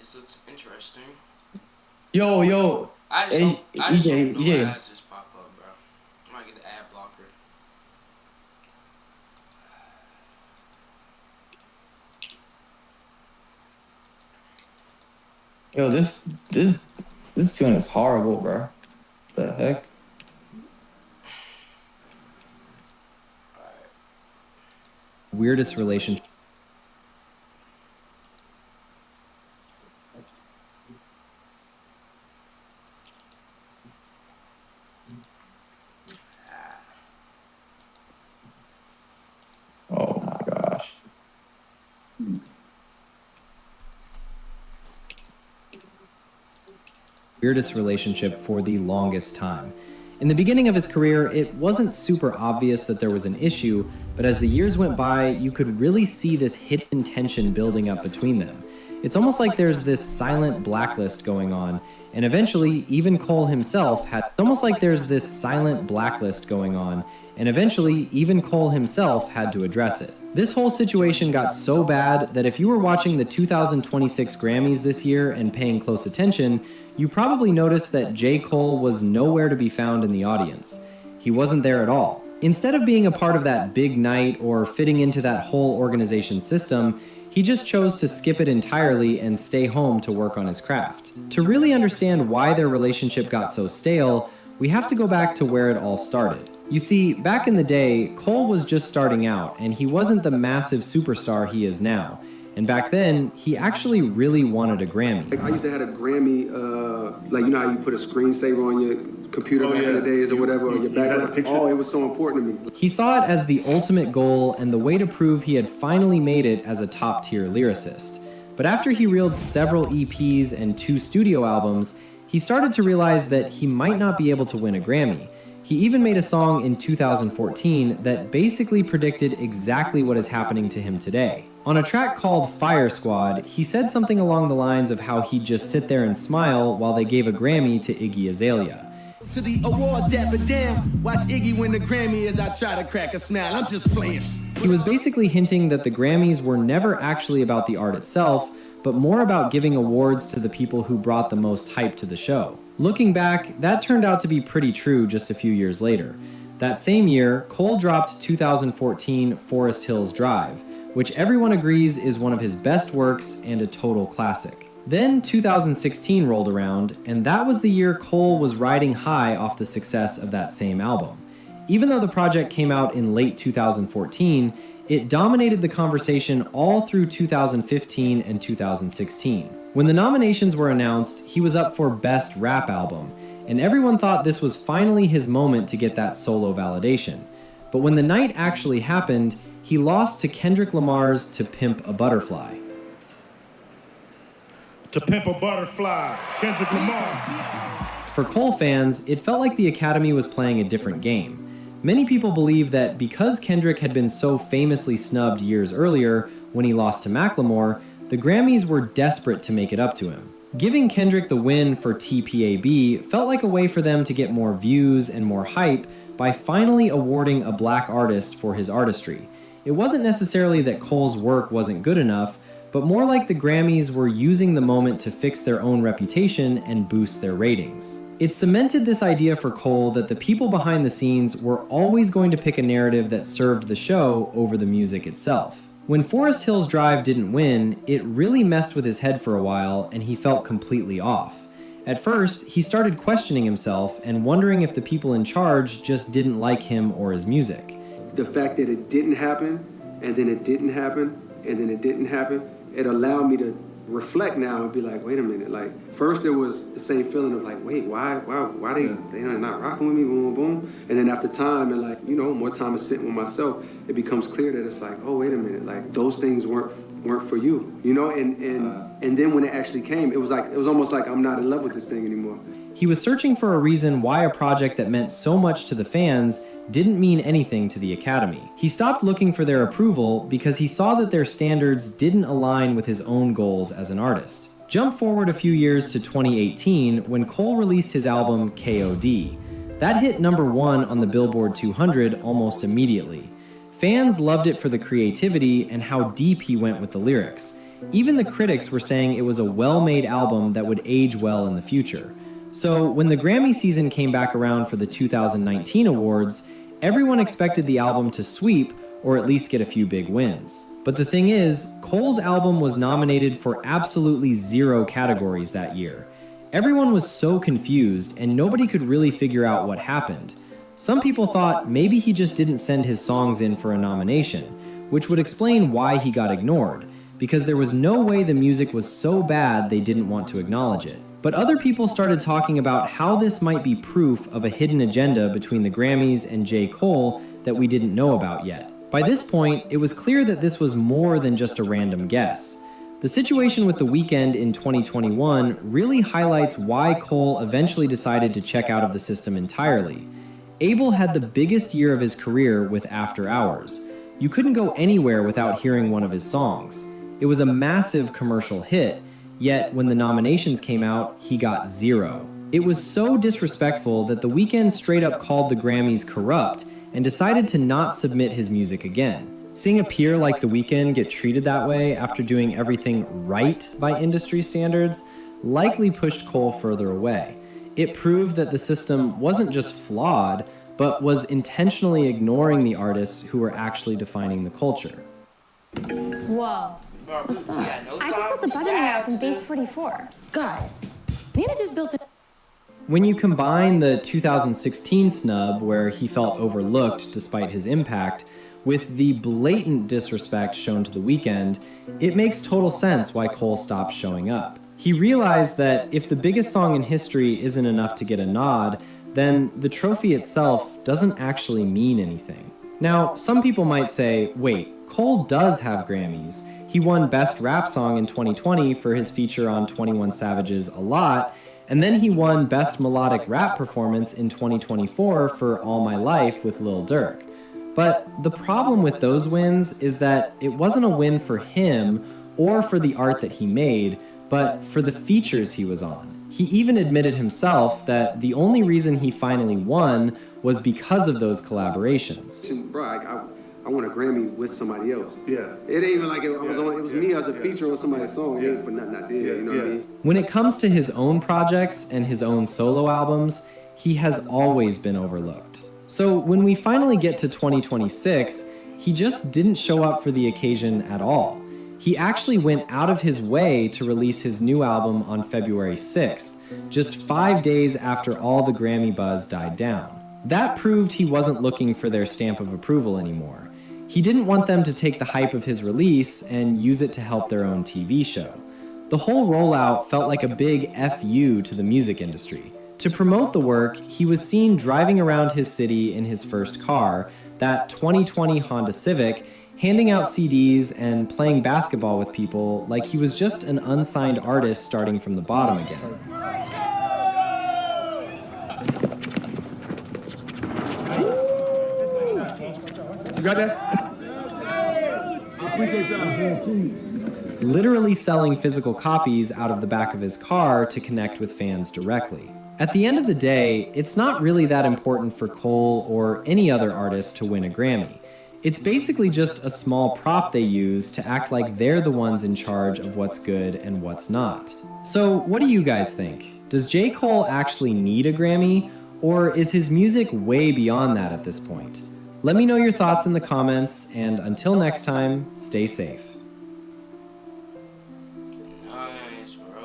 This looks interesting. Yo, I just hope no EJ. ads just pop up, bro. I might get the ad blocker. Yo, this tune is horrible, bro. The heck? Weirdest relationship. Oh my gosh. Weirdest relationship for the longest time. In the beginning of his career, it wasn't super obvious that there was an issue, but as the years went by, you could really see this hidden tension building up between them. It's almost like there's this silent blacklist going on, and eventually, even Cole himself had to address it. This whole situation got so bad that if you were watching the 2026 Grammys this year and paying close attention, you probably noticed that J.Cole was nowhere to be found in the audience. He wasn't there at all. Instead of being a part of that big night or fitting into that whole organization system, he just chose to skip it entirely and stay home to work on his craft. To really understand why their relationship got so stale, we have to go back to where it all started. You see, back in the day, Cole was just starting out, and he wasn't the massive superstar he is now. And back then, he actually really wanted a Grammy. I used to have a Grammy, like you know how you put a screensaver on your computer back in the days or whatever, or your background. Oh, it was so important to me. He saw it as the ultimate goal and the way to prove he had finally made it as a top-tier lyricist. But after he reeled several EPs and 2 studio albums, he started to realize that he might not be able to win a Grammy. He even made a song in 2014 that basically predicted exactly what is happening to him today. On a track called Fire Squad, he said something along the lines of how he'd just sit there and smile while they gave a Grammy to Iggy Azalea. To the awards, dapper damn. Watch Iggy win the Grammy as I try to crack a smile. I'm just playing. He was basically hinting that the Grammys were never actually about the art itself, but more about giving awards to the people who brought the most hype to the show. Looking back, that turned out to be pretty true just a few years later. That same year, Cole dropped 2014 Forest Hills Drive, which everyone agrees is one of his best works and a total classic. Then 2016 rolled around, and that was the year Cole was riding high off the success of that same album. Even though the project came out in late 2014, it dominated the conversation all through 2015 and 2016. When the nominations were announced, he was up for Best Rap Album, and everyone thought this was finally his moment to get that solo validation. But when the night actually happened, he lost to Kendrick Lamar's To Pimp a Butterfly. To Pimp a Butterfly, Kendrick Lamar. For Cole fans, it felt like the Academy was playing a different game. Many people believe that because Kendrick had been so famously snubbed years earlier when he lost to Macklemore, the Grammys were desperate to make it up to him. Giving Kendrick the win for TPAB felt like a way for them to get more views and more hype by finally awarding a black artist for his artistry. It wasn't necessarily that Cole's work wasn't good enough, but more like the Grammys were using the moment to fix their own reputation and boost their ratings. It cemented this idea for Cole that the people behind the scenes were always going to pick a narrative that served the show over the music itself. When Forest Hills Drive didn't win, it really messed with his head for a while and he felt completely off. At first, he started questioning himself and wondering if the people in charge just didn't like him or his music. The fact that it didn't happen, and then it didn't happen, and then it didn't happen, it allowed me to reflect now and be like, wait a minute. Like, first there was the same feeling of like, wait, why they not rocking with me, boom, boom. And then after time and like, you know, more time of sitting with myself, it becomes clear that it's like, oh, wait a minute, like those things weren't for you, you know. And then when it actually came, it was almost like I'm not in love with this thing anymore. He was searching for a reason why a project that meant so much to the fans didn't mean anything to the Academy. He stopped looking for their approval because he saw that their standards didn't align with his own goals as an artist. Jump forward a few years to 2018 when Cole released his album KOD. That hit #1 on the Billboard 200 almost immediately. Fans loved it for the creativity and how deep he went with the lyrics. Even the critics were saying it was a well-made album that would age well in the future. So when the Grammy season came back around for the 2019 awards, everyone expected the album to sweep or at least get a few big wins. But the thing is, Cole's album was nominated for absolutely 0 categories that year. Everyone was so confused and nobody could really figure out what happened. Some people thought maybe he just didn't send his songs in for a nomination, which would explain why he got ignored, because there was no way the music was so bad they didn't want to acknowledge it. But other people started talking about how this might be proof of a hidden agenda between the Grammys and J. Cole that we didn't know about yet. By this point, it was clear that this was more than just a random guess. The situation with The Weeknd in 2021 really highlights why Cole eventually decided to check out of the system entirely. Abel had the biggest year of his career with After Hours. You couldn't go anywhere without hearing one of his songs. It was a massive commercial hit, yet when the nominations came out, he got 0. It was so disrespectful that The Weeknd straight up called the Grammys corrupt and decided to not submit his music again. Seeing a peer like The Weeknd get treated that way after doing everything right by industry standards likely pushed Cole further away. It proved that the system wasn't just flawed, but was intentionally ignoring the artists who were actually defining the culture. Whoa. What's that? I just built a budgeting app in Base 44. Guys, Nina just built a... When you combine the 2016 snub, where he felt overlooked despite his impact, with the blatant disrespect shown to The Weeknd, it makes total sense why Cole stopped showing up. He realized that if the biggest song in history isn't enough to get a nod, then the trophy itself doesn't actually mean anything. Now, some people might say, wait, Cole does have Grammys. He won Best Rap Song in 2020 for his feature on 21 Savage's A Lot, and then he won Best Melodic Rap Performance in 2024 for All My Life with Lil Durk. But the problem with those wins is that it wasn't a win for him or for the art that he made, but for the features he was on. He even admitted himself that the only reason he finally won was because of those collaborations. Bro, I won a Grammy with somebody else. Yeah. It ain't even like it was me as a feature on somebody's song. It ain't for nothing I did, you know what I mean? When it comes to his own projects and his own solo albums, he has always been overlooked. So when we finally get to 2026, he just didn't show up for the occasion at all. He actually went out of his way to release his new album on February 6th, just 5 days after all the Grammy buzz died down. That proved he wasn't looking for their stamp of approval anymore. He didn't want them to take the hype of his release and use it to help their own TV show. The whole rollout felt like a big FU to the music industry. To promote the work, he was seen driving around his city in his first car, that 2020 Honda Civic, handing out CDs and playing basketball with people like he was just an unsigned artist starting from the bottom again. You got that? I appreciate y'all. Literally selling physical copies out of the back of his car to connect with fans directly. At the end of the day, it's not really that important for Cole or any other artist to win a Grammy. It's basically just a small prop they use to act like they're the ones in charge of what's good and what's not. So what do you guys think? Does J. Cole actually need a Grammy, or is his music way beyond that at this point? Let me know your thoughts in the comments, and until next time, stay safe. Nice, bro.